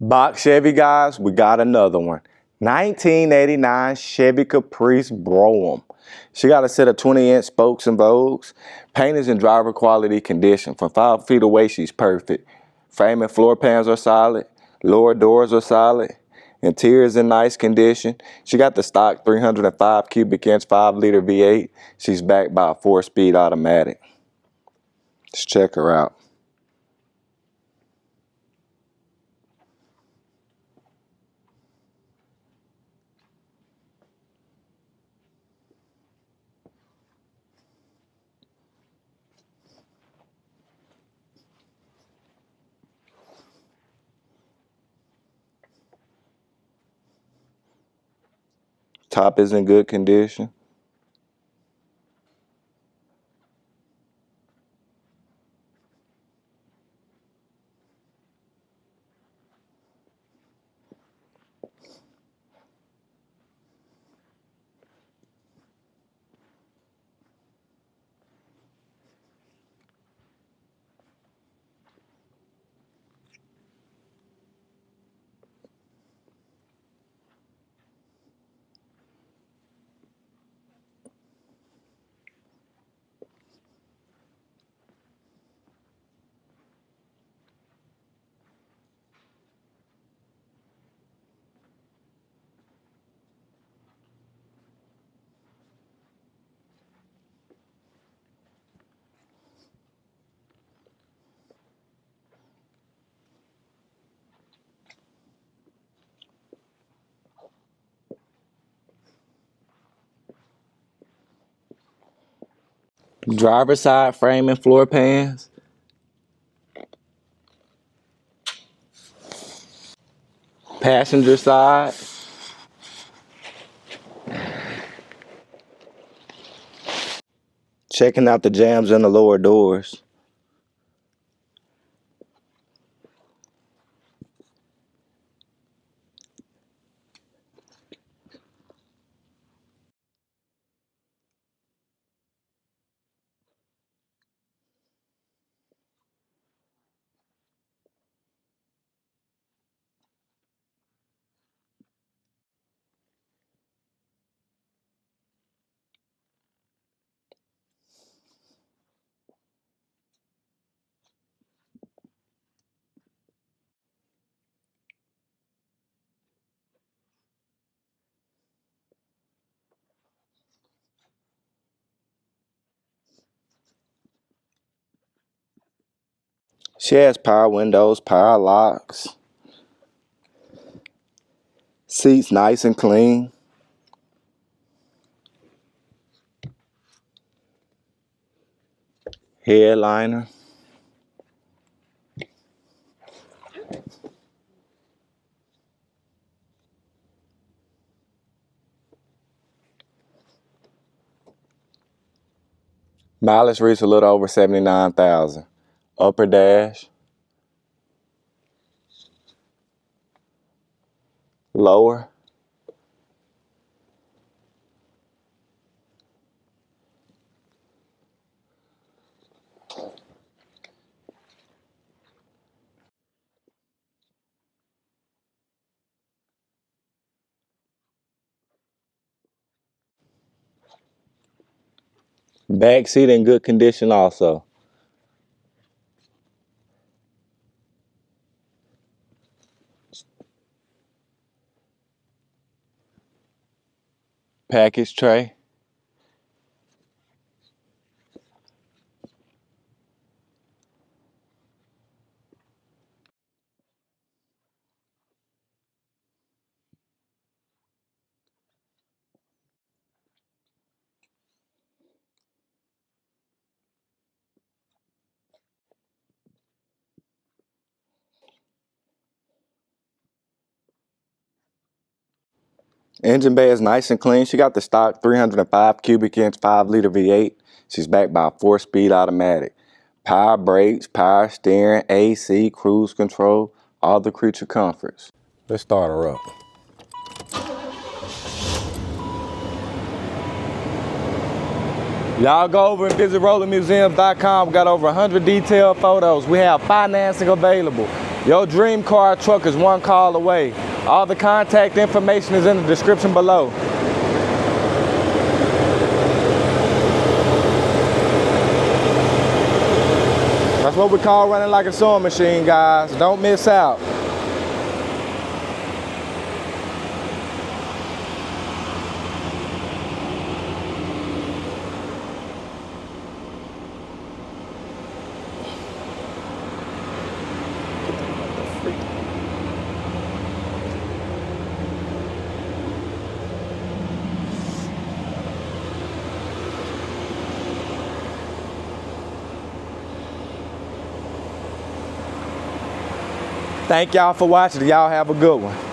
Box Chevy guys, we got another one. 1989 Chevy Caprice Brougham. She got a set of 20-inch spokes and bows. Paint is in driver quality condition. From 5 feet away, she's perfect. Frame and floor pans are solid. Lower doors are solid. Interior is in nice condition. She got the stock 305 cubic inch 5-liter V8. She's backed by a 4-speed automatic. Let's check her out. Top is in good condition. Driver side frame and floor pans. Passenger side. Checking out the jambs in the lower doors. She has power windows, power locks. Seats nice and clean. Headliner. Mileage reached a little over 79,000. Upper dash. Lower. Back seat in good condition also. Package tray. Engine bay is nice and clean. She got the stock 305 cubic inch 5-liter V8. She's backed by a 4-speed automatic. Power brakes, power steering, AC, cruise control, all the creature comforts. Let's start her up. Y'all go over and visit RollingMuseums.com. We got over 100 detailed photos. We have financing available. Your dream car or truck is one call away. All the contact information is in the description below. That's what we call running like a sewing machine, guys. Don't miss out. Thank y'all for watching. Y'all have a good one.